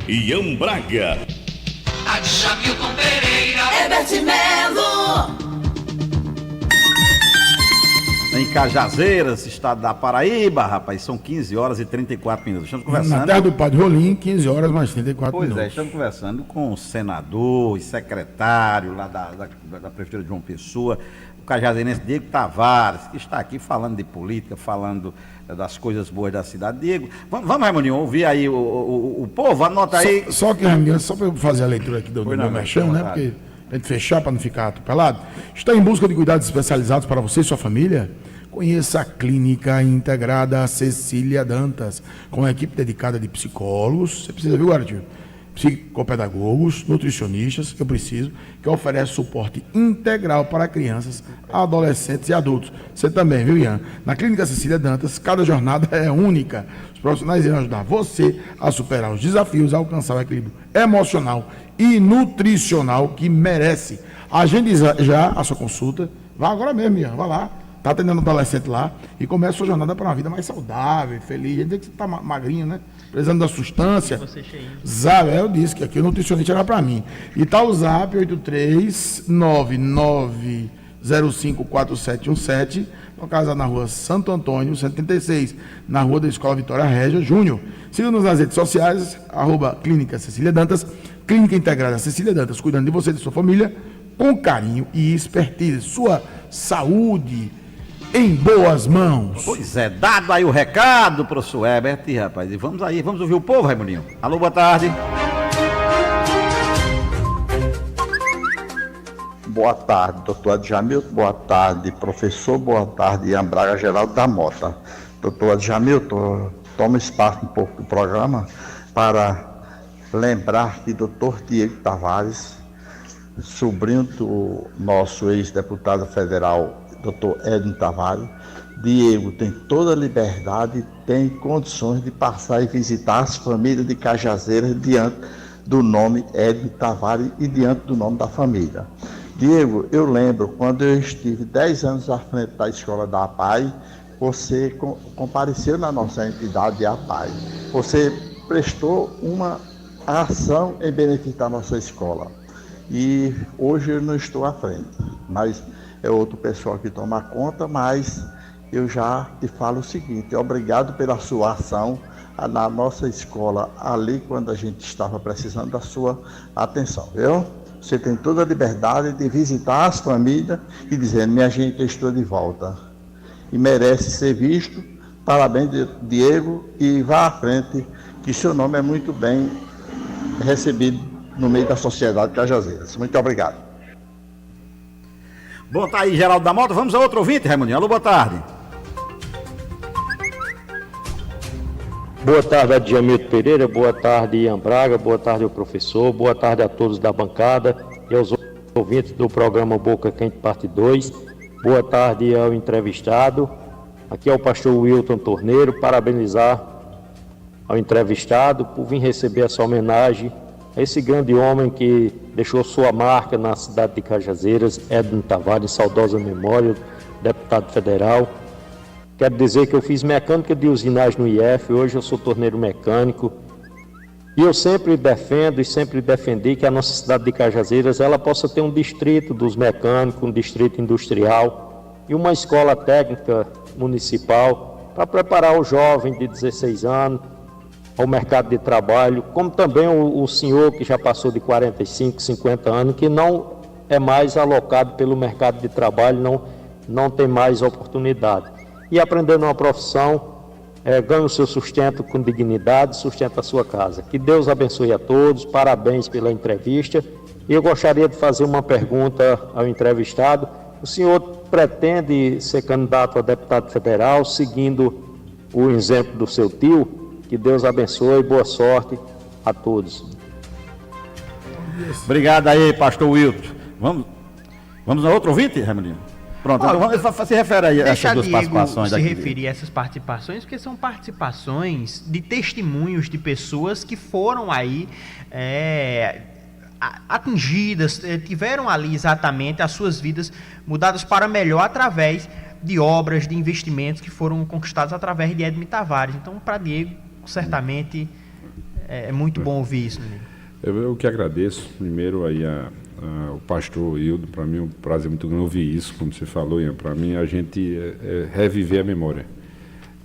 Ian Braga. Jamilton Pereira, Herbert Melo. Em Cajazeiras, estado da Paraíba, rapaz, são 15 horas e 34 minutos. Estamos conversando. Na terra do Padre Rolim, 15 horas mais 34 Pois minutos. é, estamos conversando com o senador e secretário lá da Prefeitura de João Pessoa, o cajazeirense Diego Tavares, que está aqui falando de política, falando das coisas boas da cidade. Diego, vamos, Raimundo, ouvir aí o povo, anota aí. Só que, Raimundo, só para eu fazer a leitura aqui do meu merchan, né? Porque a gente fechar para não ficar atropelado. Está em busca de cuidados especializados para você e sua família? Conheça a Clínica Integrada Cecília Dantas, com uma equipe dedicada de psicólogos, você precisa, viu, Guardião? Psicopedagogos, nutricionistas, eu preciso, que oferece suporte integral para crianças, adolescentes e adultos. Você também, viu, Ian? Na Clínica Cecília Dantas, cada jornada é única. Os profissionais irão ajudar você a superar os desafios, a alcançar o equilíbrio emocional e nutricional que merece. Agende já a sua consulta. Vá agora mesmo, Ian, vá lá. Está atendendo adolescente lá e começa a sua jornada para uma vida mais saudável, feliz. A gente diz que você está magrinho, né? Precisando da substância. Você cheinho. Zap, eu disse que aqui o nutricionista era para mim. E tá o Zap 83999054717, localizado na rua Santo Antônio, 136, na rua da Escola Vitória Régia Júnior. Siga-nos nas redes sociais, @Clínica Cecília Dantas, Clínica Integrada Cecília Dantas, cuidando de você e de sua família, com carinho e expertise. Sua saúde em boas mãos. Pois é, dado aí o recado, professor Herbert, rapaz, e vamos aí, vamos ouvir o povo, Raimundinho. Alô, boa tarde. Boa tarde, doutor Adjamilton, boa tarde, professor, boa tarde, Ian Braga, Geraldo da Mota. Doutor Adjamilton, toma espaço um pouco do programa para lembrar que doutor Diego Tavares, sobrinho do nosso ex-deputado federal, doutor Edno Tavares, Diego tem toda a liberdade, tem condições de passar e visitar as famílias de Cajazeiras diante do nome Edno Tavares e diante do nome da família. Diego, eu lembro, quando eu estive 10 anos à frente da escola da APAI, você compareceu na nossa entidade de APAI. Você prestou uma ação em benefício da nossa escola. E hoje eu não estou à frente, mas é outro pessoal que toma conta, mas eu já te falo o seguinte: obrigado pela sua ação na nossa escola ali quando a gente estava precisando da sua atenção, viu? Você tem toda a liberdade de visitar as famílias e dizer: minha gente, eu estou de volta. E merece ser visto. Parabéns, Diego, e vá à frente, que seu nome é muito bem recebido no meio da sociedade Cajazeiras. Muito obrigado. Bom, tá aí, Geraldo da Mota. Vamos a outro ouvinte, Raimundinho. Alô, boa tarde. Boa tarde, Adjamilton Pereira. Boa tarde, Ian Braga. Boa tarde ao professor. Boa tarde a todos da bancada e aos ouvintes do programa Boca Quente Parte 2. Boa tarde ao entrevistado. Aqui é o pastor Wilton Torneiro. Parabenizar ao entrevistado por vir receber essa homenagem a esse grande homem que deixou sua marca na cidade de Cajazeiras, Edno Tavares, saudosa memória, deputado federal. Quero dizer que eu fiz mecânica de usinagem no IF, hoje eu sou torneiro mecânico. E eu sempre defendo e sempre defendi que a nossa cidade de Cajazeiras ela possa ter um distrito dos mecânicos, um distrito industrial e uma escola técnica municipal para preparar o jovem de 16 anos ao mercado de trabalho, como também o senhor que já passou de 45, 50 anos, que não é mais alocado pelo mercado de trabalho, não tem mais oportunidade. E aprendendo uma profissão, ganha o seu sustento com dignidade, sustenta a sua casa. Que Deus abençoe a todos, parabéns pela entrevista. E eu gostaria de fazer uma pergunta ao entrevistado. O senhor pretende ser candidato a deputado federal, seguindo o exemplo do seu tio? Que Deus abençoe, boa sorte a todos. Obrigado aí, pastor Wilton. Vamos a outro ouvinte, Raimundinho? Pronto, então se refere aí a essas duas participações. Se referir a essas participações, porque são participações de testemunhos de pessoas que foram aí atingidas, tiveram ali exatamente as suas vidas mudadas para melhor através de obras, de investimentos que foram conquistados através de Edno Tavares. Então, para Diego, certamente É muito bom ouvir isso, Nenê. Eu que agradeço, primeiro aí o pastor Hildo, para mim é um prazer muito grande ouvir isso, como você falou, Ian, para mim a gente reviver a memória.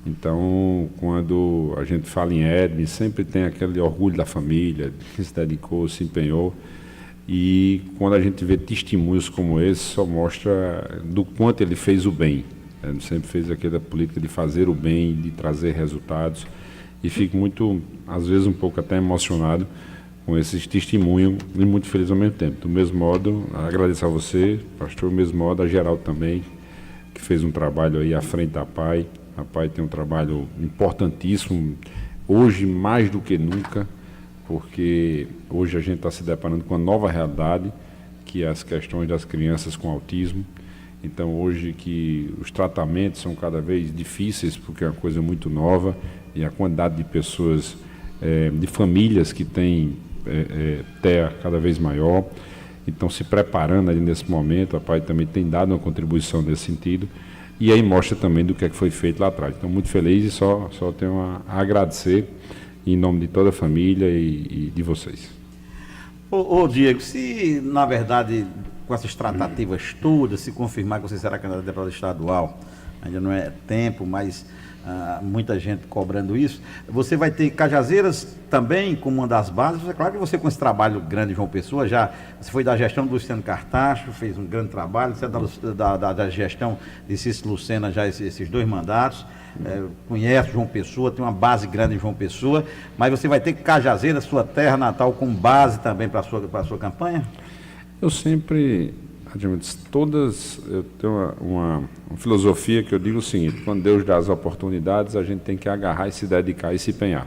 Então, quando a gente fala em Edme, sempre tem aquele orgulho da família, que se dedicou, se empenhou, e quando a gente vê testemunhos como esse, só mostra do quanto ele fez o bem. Ele sempre fez aquela política de fazer o bem, de trazer resultados, e fico muito, às vezes um pouco até emocionado com esses testemunhos e muito feliz ao mesmo tempo. Do mesmo modo, agradeço a você, pastor, do mesmo modo a Geraldo também, que fez um trabalho aí à frente da PAI. A PAI tem um trabalho importantíssimo, hoje mais do que nunca, porque hoje a gente está se deparando com uma nova realidade, que é as questões das crianças com autismo. Então, hoje que os tratamentos são cada vez difíceis, porque é uma coisa muito nova, e a quantidade de pessoas, de famílias que têm TEA cada vez maior. Então, se preparando ali nesse momento, a PAI também tem dado uma contribuição nesse sentido, e aí mostra também do que foi feito lá atrás. Então, muito feliz e só tenho a agradecer em nome de toda a família e de vocês. Ô Diego, se na verdade com essas tratativas todas, se confirmar que você será candidato a deputado estadual, ainda não é tempo, mas muita gente cobrando isso, você vai ter Cajazeiras também como uma das bases. É claro que você, com esse trabalho grande de João Pessoa, você foi da gestão do Luciano Cartacho, fez um grande trabalho, você é da gestão de Cícero Lucena já esses 2 mandatos, conhece João Pessoa, tem uma base grande em João Pessoa, mas você vai ter Cajazeiras, sua terra natal, como base também para a sua campanha? Eu sempre, eu tenho uma filosofia que eu digo o seguinte: quando Deus dá as oportunidades, a gente tem que agarrar e se dedicar e se empenhar.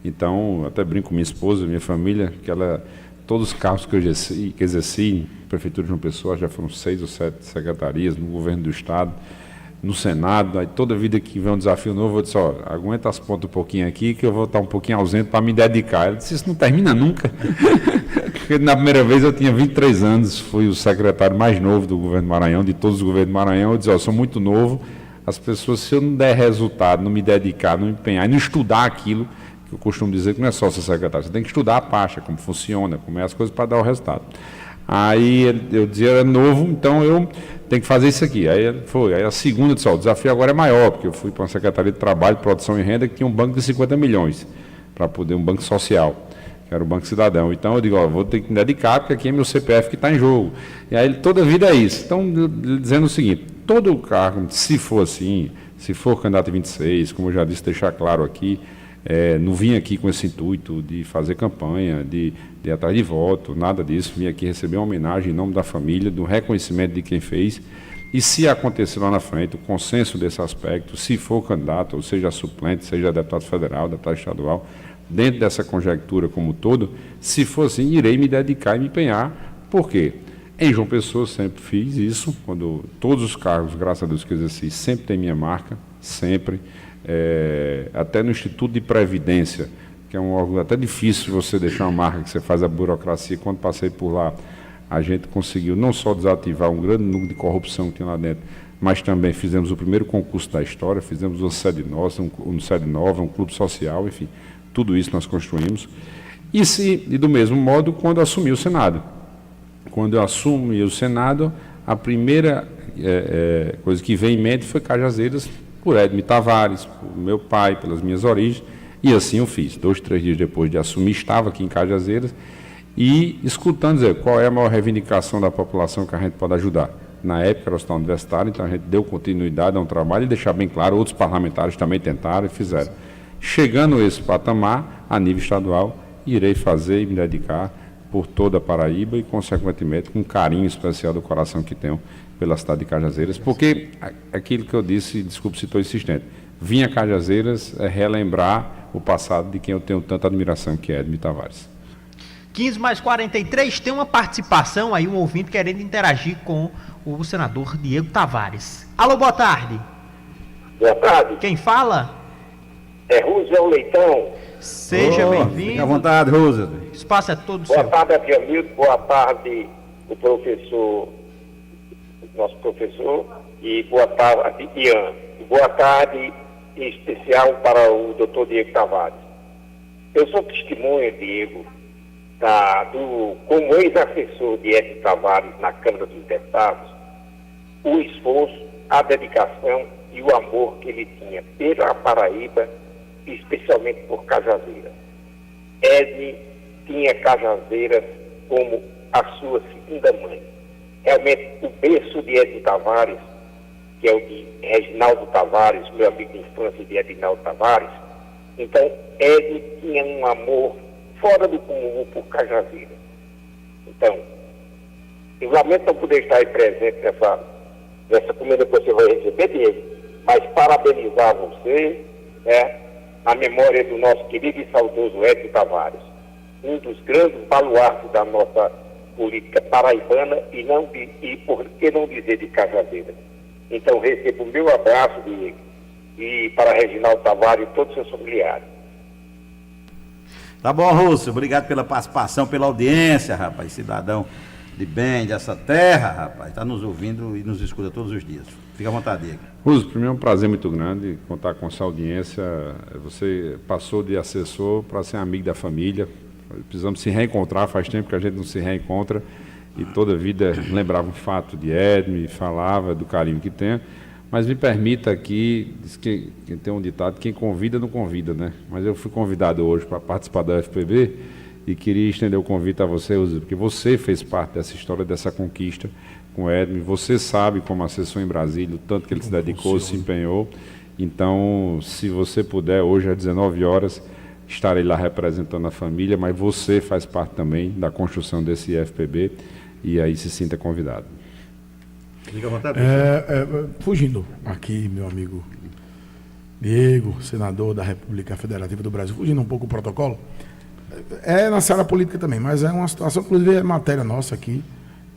Então, até brinco com minha esposa, minha família, que todos os cargos que eu exerci na Prefeitura de João Pessoa, já foram 6 ou 7 secretarias, no governo do Estado, no Senado, aí toda vida que vem um desafio novo, eu disse, aguenta as pontas um pouquinho aqui, que eu vou estar um pouquinho ausente para me dedicar. Ele disse, isso não termina nunca. Porque na primeira vez eu tinha 23 anos, fui o secretário mais novo do governo do Maranhão, de todos os governos do Maranhão. Eu disse, eu sou muito novo, as pessoas, se eu não der resultado, não me dedicar, não me empenhar, e não estudar aquilo, que eu costumo dizer que não é só ser secretário, você tem que estudar a pasta, como funciona, como é as coisas para dar o resultado. Aí eu dizia, era novo, então eu tenho que fazer isso aqui. Aí a segunda, eu disse, o desafio agora é maior, porque eu fui para uma Secretaria de Trabalho, Produção e Renda, que tinha um banco de 50 milhões, para poder, um banco social, que era o Banco Cidadão. Então eu digo, vou ter que me dedicar, porque aqui é meu CPF que está em jogo. E aí toda a vida é isso. Então, dizendo o seguinte, todo cargo, se for assim, se for candidato a 26, como eu já disse, deixar claro aqui, não vim aqui com esse intuito de fazer campanha, de ir atrás de voto, nada disso. Vim aqui receber uma homenagem em nome da família, do reconhecimento de quem fez. E se acontecer lá na frente o consenso desse aspecto, se for candidato, ou seja suplente, seja deputado federal, deputado estadual, dentro dessa conjectura como um todo, se for assim, irei me dedicar e me empenhar. Por quê? Em João Pessoa sempre fiz isso, quando todos os cargos, graças a Deus que eu exerci, sempre tem minha marca, sempre. Até no Instituto de Previdência, que é um órgão até difícil você deixar uma marca, que você faz a burocracia. Quando passei por lá, a gente conseguiu não só desativar um grande número de corrupção que tinha lá dentro, mas também fizemos o primeiro concurso da história, fizemos uma sede nova, um clube social, enfim, tudo isso nós construímos. E do mesmo modo, quando eu assumi o Senado. Quando eu assumi o Senado, a primeira coisa que veio em mente foi Cajazeiras, por Edme Tavares, por meu pai, pelas minhas origens, e assim eu fiz. 2, 3 dias depois de assumir, estava aqui em Cajazeiras e escutando dizer qual é a maior reivindicação da população que a gente pode ajudar. Na época era o hospital universitário, então a gente deu continuidade a um trabalho e deixar bem claro, outros parlamentares também tentaram e fizeram. Chegando a esse patamar, a nível estadual, irei fazer e me dedicar por toda a Paraíba e, consequentemente, com um carinho especial do coração que tenho pela cidade de Cajazeiras, porque aquilo que eu disse, desculpe se estou insistente, vim a Cajazeiras relembrar o passado de quem eu tenho tanta admiração, que é Edme Tavares. 15+43, tem uma participação aí, um ouvinte querendo interagir com o senador Diego Tavares. Alô, boa tarde. Boa tarde. Quem fala? É Roosevelt Leitão. Seja bem-vindo. Fique à vontade, Roosevelt. O espaço é todo seu. Boa tarde, Adjamilton. Boa tarde, o professor, nosso professor, e boa tarde, Ian. Boa tarde, em especial para o doutor Diego Tavares. Eu sou testemunha, Diego, como ex-assessor de Edson Tavares na Câmara dos Deputados, o esforço, a dedicação e o amor que ele tinha pela Paraíba, especialmente por Cajazeiras. Edson tinha Cajazeiras como a sua segunda mãe. Realmente, o berço de Edson Tavares, que é o de Reginaldo Tavares, meu amigo de infância de Edinaldo Tavares, então Edson tinha um amor fora do comum por Cajazeiras. Então, eu lamento não poder estar aí presente nessa comida que você vai receber, Diego, mas parabenizar você, a memória do nosso querido e saudoso Edson Tavares, um dos grandes baluartes da nossa política paraibana e por que não dizer de Cajazeiras. Então, recebo o meu abraço, Diego, e para Reginaldo Tavares e todos os seus familiares. Tá bom, Rússio, obrigado pela participação, pela audiência, rapaz, cidadão de bem dessa terra, rapaz, tá nos ouvindo e nos escuta todos os dias. Fica à vontade, Diego. Rússio, primeiro é um prazer muito grande contar com essa audiência. Você passou de assessor para ser amigo da família. Precisamos se reencontrar, faz tempo que a gente não se reencontra, e toda a vida lembrava um fato de Edme, falava do carinho que tem, mas me permita aqui, diz que tem um ditado, quem convida não convida, né? Mas eu fui convidado hoje para participar da UFPB e queria estender o convite a você, porque você fez parte dessa história, dessa conquista com Edme, você sabe como assessor em Brasília, o tanto que ele se dedicou, se empenhou. Então, se você puder, hoje às 19 horas, estarei lá representando a família, mas você faz parte também da construção desse IFPB, e aí se sinta convidado. Fica à vontade. Fugindo aqui, meu amigo Diego, senador da República Federativa do Brasil, fugindo um pouco do protocolo, na seara política também, mas é uma situação, inclusive é matéria nossa aqui,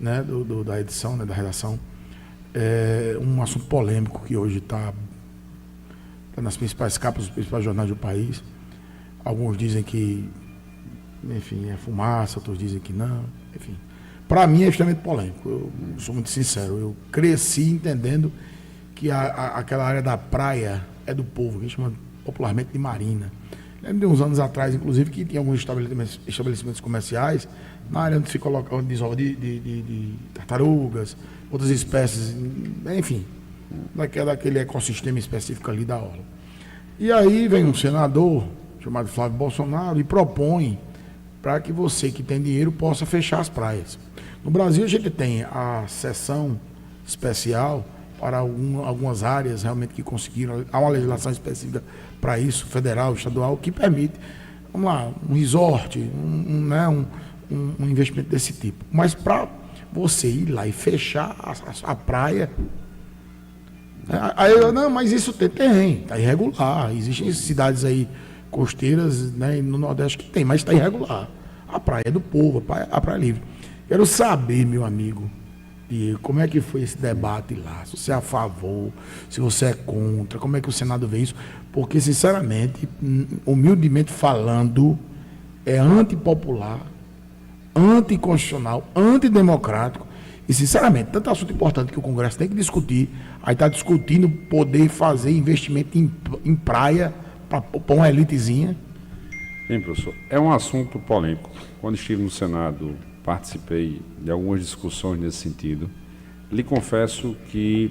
né, da edição, né, da redação, um assunto polêmico que hoje está nas principais capas dos principais jornais do país. Alguns dizem que, enfim, é fumaça, outros dizem que não, enfim. Para mim é extremamente polêmico, eu sou muito sincero. Eu cresci entendendo que aquela área da praia é do povo, que a gente chama popularmente de marina. Lembro de uns anos atrás, inclusive, que tinha alguns estabelecimentos comerciais na área onde se coloca desova de tartarugas, outras espécies, enfim, daquele ecossistema específico ali da orla. E aí vem um senador chamado Flávio Bolsonaro e propõe para que você que tem dinheiro possa fechar as praias. No Brasil a gente tem a seção especial para algumas áreas realmente que conseguiram, há uma legislação específica para isso, federal, estadual, que permite, vamos lá, um resort, um investimento desse tipo. Mas para você ir lá e fechar a praia, aí não, mas isso tem, está irregular. Existem cidades aí costeiras, né, no Nordeste que tem, mas está irregular. A praia é do povo, a praia é livre. Quero saber, meu amigo Diego, como é que foi esse debate lá? Se você é a favor, se você é contra, como é que o Senado vê isso? Porque, sinceramente, humildemente falando, é antipopular, anticonstitucional, antidemocrático. E, sinceramente, tanto assunto importante que o Congresso tem que discutir, aí está discutindo poder fazer investimento em praia para uma elitezinha. Bem, professor, é um assunto polêmico. Quando estive no Senado, participei de algumas discussões nesse sentido. Lhe confesso que,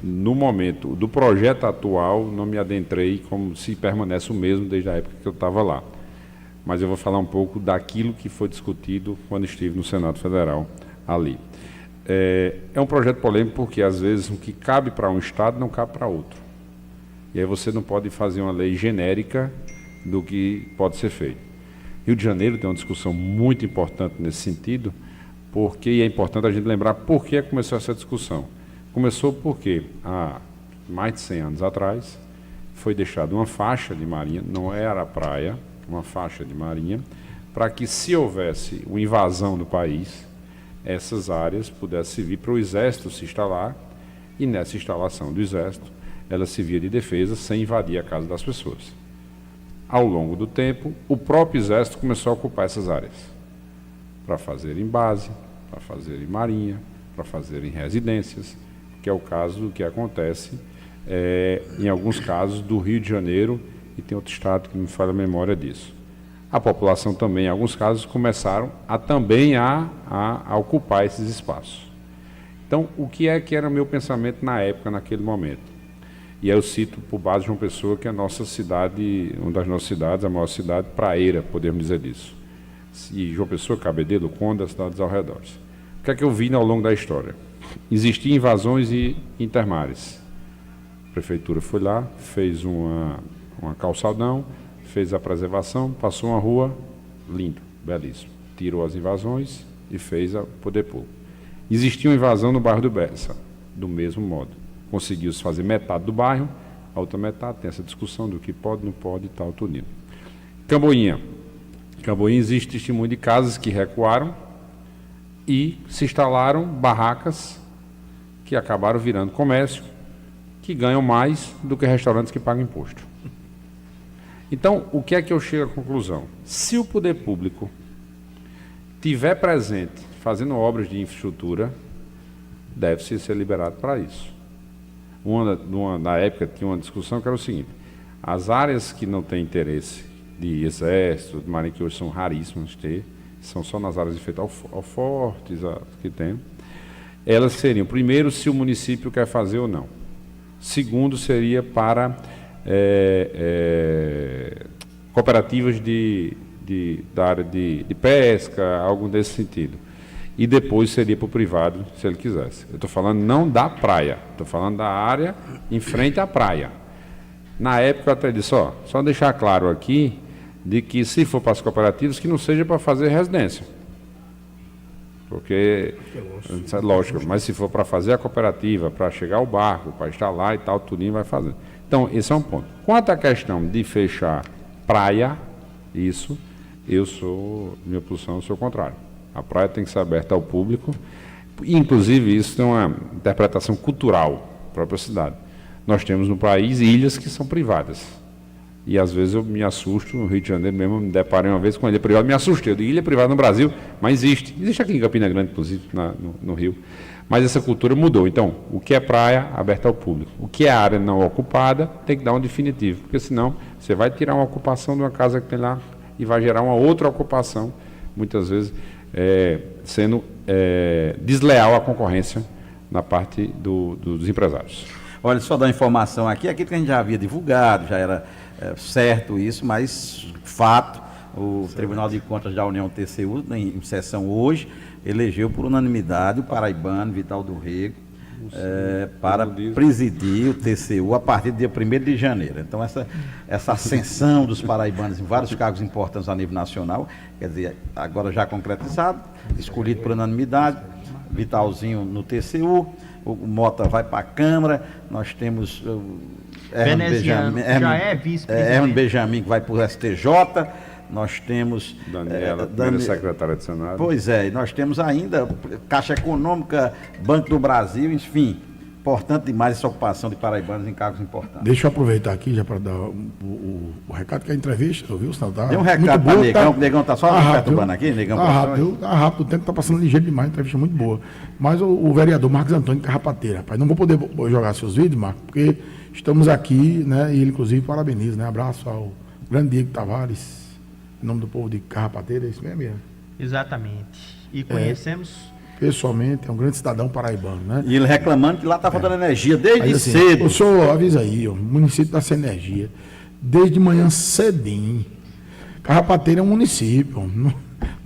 no momento do projeto atual, não me adentrei como se permanece o mesmo desde a época que eu estava lá. Mas eu vou falar um pouco daquilo que foi discutido quando estive no Senado Federal ali. É um projeto polêmico porque, às vezes, o que cabe para um Estado não cabe para outro. E aí você não pode fazer uma lei genérica do que pode ser feito. Rio de Janeiro tem uma discussão muito importante nesse sentido, porque é importante a gente lembrar por que começou essa discussão. Começou porque, há mais de 100 anos atrás, foi deixada uma faixa de marinha, não era a praia, uma faixa de marinha, para que, se houvesse uma invasão no país, essas áreas pudessem servir para o Exército se instalar, e nessa instalação do Exército, ela servia de defesa sem invadir a casa das pessoas. Ao longo do tempo, o próprio Exército começou a ocupar essas áreas para fazerem base, para fazerem marinha, para fazerem residências, que é o caso do que acontece em alguns casos do Rio de Janeiro, e tem outro estado que me falha a memória disso. a população também, em alguns casos, começaram a também a ocupar esses espaços. Então, o que era o meu pensamento na época, naquele momento? E aí eu cito por base João Pessoa, que é a nossa cidade, uma das nossas cidades, a maior cidade praeira, podemos dizer isso. E João Pessoa, Cabedelo, Conde, as cidades ao redor. O que é que eu vi ao longo da história? Existiam invasões e intermares. A prefeitura foi lá, fez uma calçadão, fez a preservação, passou uma rua, lindo, belíssimo. Tirou as invasões e fez o poder público. Existia uma invasão no bairro do Bessa, do mesmo modo. Conseguiu-se fazer metade do bairro, a outra metade tem essa discussão do que pode, não pode e tal, tudo indo. Camboinha. Camboinha existe testemunho de casas que recuaram e se instalaram barracas que acabaram virando comércio, que ganham mais do que restaurantes que pagam imposto. Então, o que é que eu chego à conclusão? Se o poder público tiver presente fazendo obras de infraestrutura, deve-se ser liberado para isso. Na época tinha uma discussão que era o seguinte: as áreas que não têm interesse de exército, de marinha, que hoje são raríssimas de ter, são só nas áreas de efeito fortes que tem, elas seriam, primeiro, se o município quer fazer ou não. Segundo, seria para cooperativas da área de pesca, algo desse sentido. E depois seria para o privado, se ele quisesse. Eu estou falando não da praia, estou falando da área em frente à praia. Na época eu até disse, só deixar claro aqui, de que se for para as cooperativas, que não seja para fazer residência. Porque, é lógico, mas se for para fazer a cooperativa, para chegar ao barco, para estar lá e tal, tudinho vai fazer. Então, esse é um ponto. Quanto à questão de fechar praia, isso, minha posição, eu sou contrário. A praia tem que ser aberta ao público, inclusive isso tem uma interpretação cultural da própria cidade. Nós temos no país ilhas que são privadas, e às vezes eu me assusto, no Rio de Janeiro mesmo, me deparei uma vez com ilha privada, me assustei, eu digo ilha privada no Brasil, mas existe aqui em Campina Grande, inclusive, no Rio, mas essa cultura mudou. Então, o que é praia, aberta ao público, o que é área não ocupada, tem que dar um definitivo, porque senão você vai tirar uma ocupação de uma casa que tem lá e vai gerar uma outra ocupação, muitas vezes sendo desleal à concorrência na parte dos empresários. Olha, só dar uma informação aqui, aquilo que a gente já havia divulgado, já era certo isso, mas fato, o Tribunal de Contas da União TCU, em sessão hoje, elegeu por unanimidade o paraibano Vital do Rego para presidir o TCU a partir do dia 1º de janeiro. Então, essa ascensão dos paraibanos em vários cargos importantes a nível nacional, quer dizer, agora já concretizado, escolhido por unanimidade, Vitalzinho no TCU, o Mota vai para a Câmara, nós temos o Herman Benjamin, que vai para o STJ, nós temos Daniela, primeira secretária de Senado. Pois é, nós temos ainda Caixa Econômica, Banco do Brasil, enfim, importante demais essa ocupação de paraibanos em cargos importantes. Deixa eu aproveitar aqui já para dar o recado que a entrevista, ouviu? Tá tem um recado para Negão, que o Negão está só perturbando aqui, Negão. Tá rápido, o tempo está passando ligeiro demais, a entrevista é muito boa. Mas o vereador Marcos Antônio Carrapateira, rapaz, não vou poder jogar seus vídeos, Marcos, porque estamos aqui, né, e ele inclusive parabeniza, né, abraço ao grande Diego Tavares, em nome do povo de Carrapateira, é isso mesmo? Exatamente. E conhecemos... Pessoalmente, é um grande cidadão paraibano, né? E ele reclamando que lá está faltando energia desde aí, assim, cedo. O senhor avisa aí, o município está sem energia desde manhã cedinho. Carrapateira é um município, não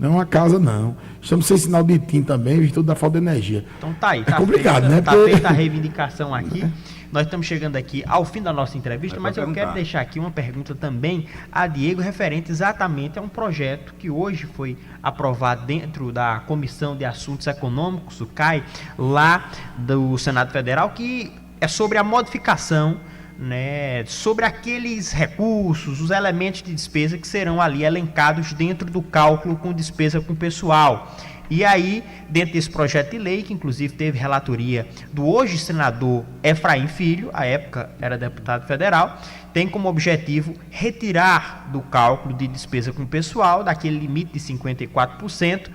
é uma casa, não. Estamos sem sinal de TIM também, em virtude da falta de energia. Então tá aí, tá complicado, feita, né? Tá feita a reivindicação aqui. Nós estamos chegando aqui ao fim da nossa entrevista, mas eu quero deixar aqui uma pergunta também a Diego, referente exatamente a um projeto que hoje foi aprovado dentro da Comissão de Assuntos Econômicos, o CAI, lá do Senado Federal, que é sobre a modificação, né, sobre aqueles recursos, os elementos de despesa que serão ali elencados dentro do cálculo com despesa com pessoal. E aí, dentro desse projeto de lei, que inclusive teve relatoria do hoje senador Efraim Filho, à época era deputado federal, tem como objetivo retirar do cálculo de despesa com pessoal, daquele limite de 54%,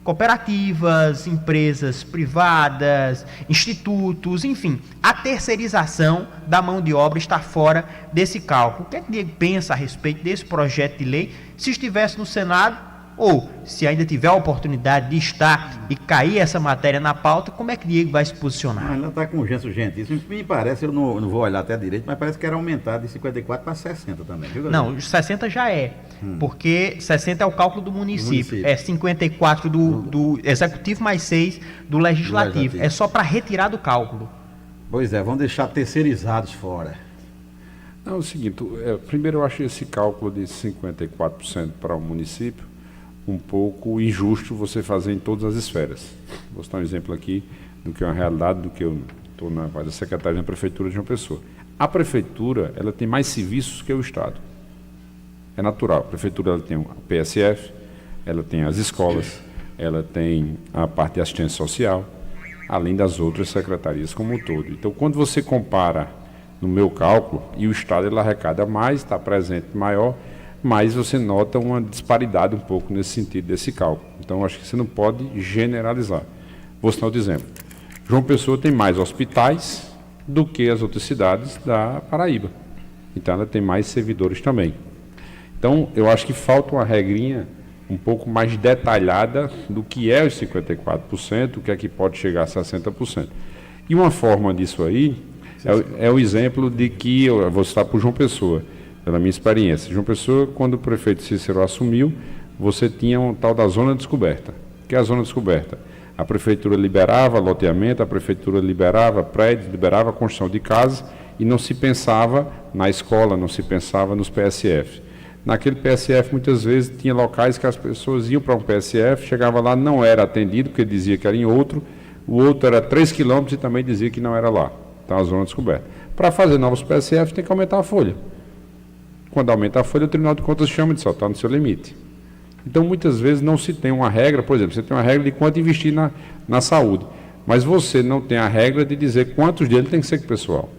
cooperativas, empresas privadas, institutos, enfim, a terceirização da mão de obra está fora desse cálculo. O que é que Diego pensa a respeito desse projeto de lei? Se estivesse no Senado, ou se ainda tiver a oportunidade de estar e cair essa matéria na pauta, como é que Diego vai se posicionar? Ainda está com urgência urgentíssima. Me parece, eu não vou olhar até direito, mas parece que era aumentar de 54 para 60 também. Viu, não, os 60 já é, porque 60 é o cálculo do município. É 54 do executivo mais 6 do legislativo. É só para retirar do cálculo. Pois é, vamos deixar terceirizados fora. Não, é o seguinte, primeiro eu achei esse cálculo de 54% para o município um pouco injusto você fazer em todas as esferas. Vou citar um exemplo aqui do que é uma realidade, do que eu estou na da secretaria da Prefeitura de João Pessoa. A Prefeitura, ela tem mais serviços que o Estado. É natural. A Prefeitura, ela tem o PSF, ela tem as escolas, ela tem a parte de assistência social, além das outras secretarias como um todo. Então, quando você compara no meu cálculo, e o Estado ele arrecada mais, está presente maior, mas você nota uma disparidade um pouco nesse sentido desse cálculo. Então, acho que você não pode generalizar. Vou citar outro exemplo. João Pessoa tem mais hospitais do que as outras cidades da Paraíba. Então, ela tem mais servidores também. Então, eu acho que falta uma regrinha um pouco mais detalhada do que é os 54%, o que é que pode chegar a 60%. E uma forma disso aí é o exemplo de que, eu vou citar para o João Pessoa, pela minha experiência. João Pessoa, quando o prefeito Cícero assumiu, você tinha um tal da zona descoberta. O que é a zona descoberta? A prefeitura liberava loteamento, a prefeitura liberava prédios, liberava a construção de casas e não se pensava na escola, não se pensava nos PSF. Naquele PSF, muitas vezes, tinha locais que as pessoas iam para um PSF, chegava lá, não era atendido, porque dizia que era em outro, o outro era 3 quilômetros e também dizia que não era lá. Então, a zona descoberta. Para fazer novos PSF, tem que aumentar a folha. Quando aumenta a folha, o Tribunal de Contas chama de soltar no seu limite. Então, muitas vezes, não se tem uma regra, por exemplo, você tem uma regra de quanto investir na saúde, mas você não tem a regra de dizer quantos deles tem que ser com o pessoal.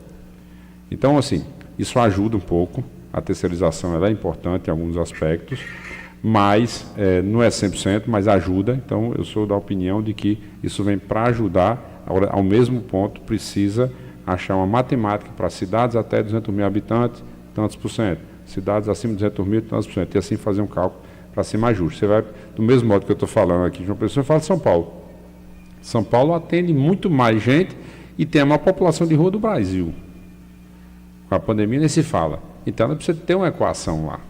Então, assim, isso ajuda um pouco, a terceirização ela é importante em alguns aspectos, mas não é 100%, mas ajuda. Então, eu sou da opinião de que isso vem para ajudar, ao mesmo ponto, precisa achar uma matemática para cidades até 200 mil habitantes, tantos por cento. Cidades acima de 200 mil, tantos por cento. E assim fazer um cálculo para ser mais justo. Você vai, do mesmo modo que eu estou falando aqui de uma pessoa, eu falo de São Paulo. São Paulo atende muito mais gente e tem a maior população de rua do Brasil. Com a pandemia nem se fala. Então ela precisa ter uma equação lá.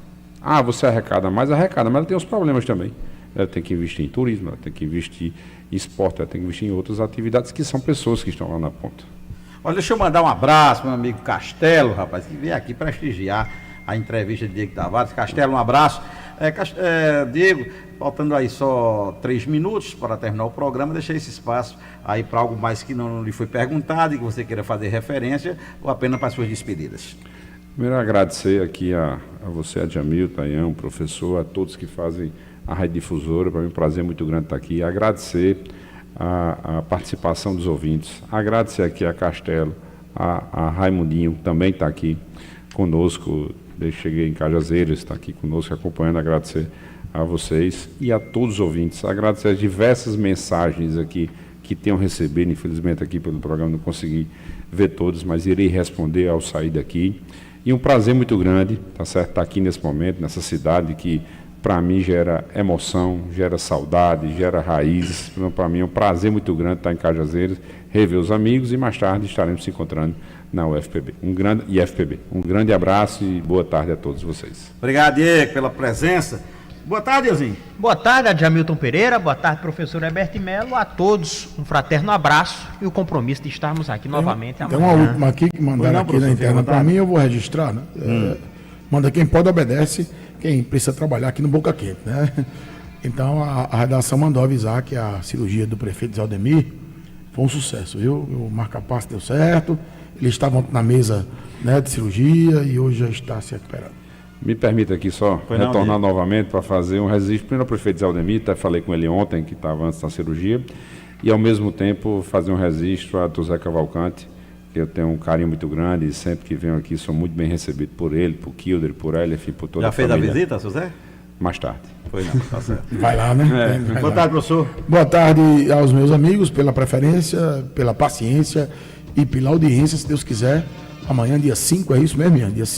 Ah, você arrecada, mas ela tem os problemas também. Ela tem que investir em turismo, ela tem que investir em esporte, ela tem que investir em outras atividades que são pessoas que estão lá na ponta. Olha, deixa eu mandar um abraço para meu amigo Castelo, rapaz, que veio aqui prestigiar a entrevista de Diego Tavares. Castelo, um abraço. Diego, faltando aí só 3 minutos para terminar o programa, deixei esse espaço aí para algo mais que não lhe foi perguntado e que você queira fazer referência, ou apenas para as suas despedidas. Primeiro, agradecer aqui a você, a Djamilton, a Ian, o professor, a todos que fazem a Rádio Difusora. Para mim é um prazer muito grande estar aqui. Agradecer a participação dos ouvintes. Agradecer aqui a Castelo, a Raimundinho, também está aqui conosco. Desde que cheguei em Cajazeiras, está aqui conosco acompanhando. Agradecer a vocês e a todos os ouvintes. Agradecer as diversas mensagens aqui que tenham recebido. Infelizmente aqui pelo programa não consegui ver todas, mas irei responder ao sair daqui. E um prazer muito grande, tá certo, estar aqui nesse momento, nessa cidade que para mim gera emoção, gera saudade, gera raízes. Então, para mim é um prazer muito grande estar em Cajazeiras, rever os amigos e mais tarde estaremos se encontrando na UFPB. Um grande abraço e boa tarde a todos vocês. Obrigado, Diego, pela presença. Boa tarde, Elzinho. Boa tarde, Djamilton Pereira. Boa tarde, professor Heberto Melo. A todos, um fraterno abraço e o compromisso de estarmos aqui novamente amanhã. Tem uma última aqui que mandaram aqui na interna para mim, eu vou registrar, né? Manda quem pode, obedece, quem precisa trabalhar aqui no Boca Quente, né? Então, a redação mandou avisar que a cirurgia do prefeito Zaldemir foi um sucesso, viu? O marca-passo deu certo, eles estavam na mesa, né, de cirurgia e hoje já está se recuperando. Me permita aqui só retornar novamente para fazer um registro. Primeiro ao prefeito Zaldemir, até falei com ele ontem, que estava antes da cirurgia, e ao mesmo tempo fazer um registro a José Cavalcante, que eu tenho um carinho muito grande e sempre que venho aqui sou muito bem recebido por ele, por Kilder, por ela, enfim, por toda a família. Já fez a visita, José? Mais tarde. Foi não, tá certo. Vai lá, né? Vai Boa lá. tarde, professor. Boa tarde aos meus amigos, pela preferência, pela paciência e pela audiência, se Deus quiser. Amanhã, dia 5, é isso mesmo, Ian? Dia 5.